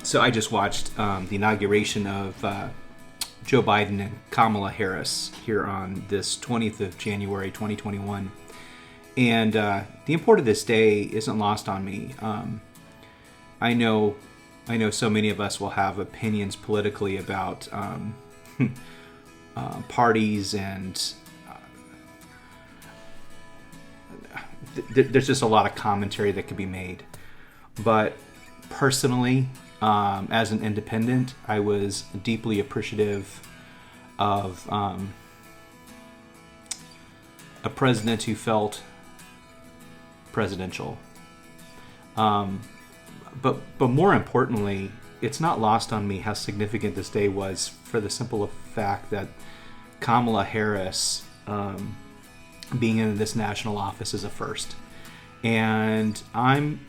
So I just watched the inauguration of Joe Biden and Kamala Harris here on this 20th of January, 2021. And the import of this day isn't lost on me. I know so many of us will have opinions politically about parties, and there's just a lot of commentary that could be made. But personally, as an independent, I was deeply appreciative of a president who felt presidential. But more importantly, it's not lost on me how significant this day was for the simple fact that Kamala Harris being in this national office is a first. And I'm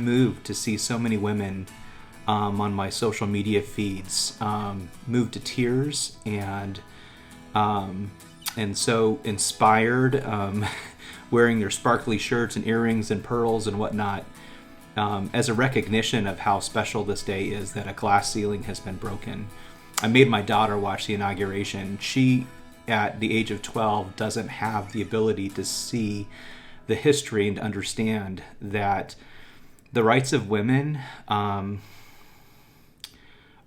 moved to see so many women on my social media feeds moved to tears and so inspired, wearing their sparkly shirts and earrings and pearls and whatnot, as a recognition of how special this day is, that a glass ceiling has been broken. I made my daughter watch the inauguration. She, at the age of 12, doesn't have the ability to see the history and to understand that the rights of women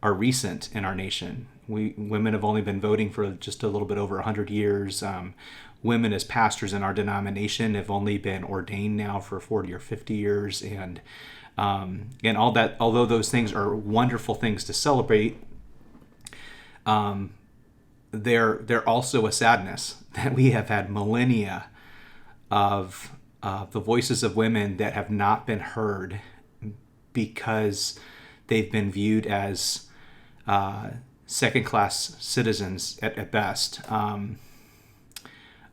are recent in our nation. Women have only been voting for just a little bit over 100 years. Women as pastors in our denomination have only been ordained now for 40 or 50 years, and all that. Although those things are wonderful things to celebrate, they're also a sadness that we have had millennia of the voices of women that have not been heard because they've been viewed as second-class citizens at best.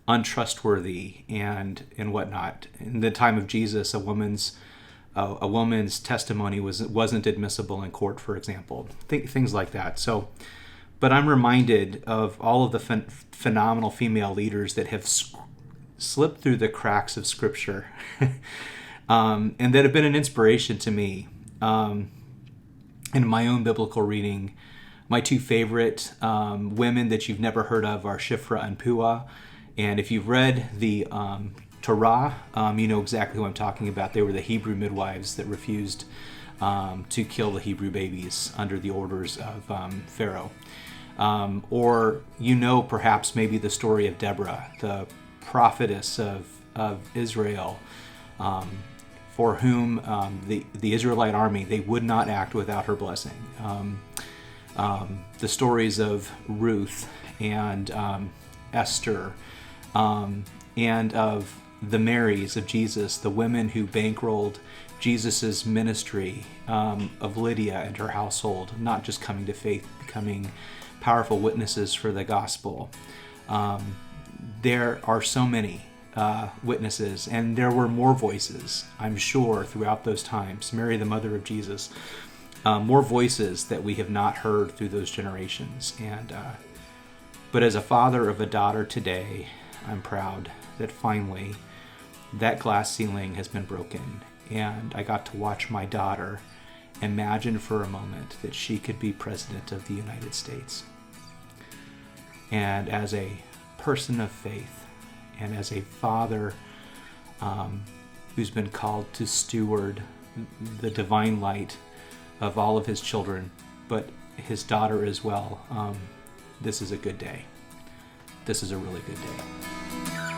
Untrustworthy and whatnot. In the time of Jesus, a woman's testimony wasn't admissible in court, for example. Things like that. So, but I'm reminded of all of the phenomenal female leaders that have slipped through the cracks of Scripture, and that have been an inspiration to me. In my own biblical reading, my two favorite women that you've never heard of are Shiphrah and Puah. And if you've read the Torah, you know exactly who I'm talking about. They were the Hebrew midwives that refused to kill the Hebrew babies under the orders of Pharaoh. Or you know perhaps maybe the story of Deborah, the prophetess of Israel, for whom the Israelite army, they would not act without her blessing. The stories of Ruth and Esther, and of the Marys of Jesus, the women who bankrolled Jesus's ministry, of Lydia and her household, not just coming to faith, becoming powerful witnesses for the gospel. There are so many witnesses, and there were more voices, I'm sure, throughout those times. Mary, the mother of Jesus, more voices that we have not heard through those generations. But as a father of a daughter today, I'm proud that finally that glass ceiling has been broken, and I got to watch my daughter imagine for a moment that she could be president of the United States. And as a person of faith, and as a father who's been called to steward the divine light of all of his children, but his daughter as well, this is a good day. This is a really good day.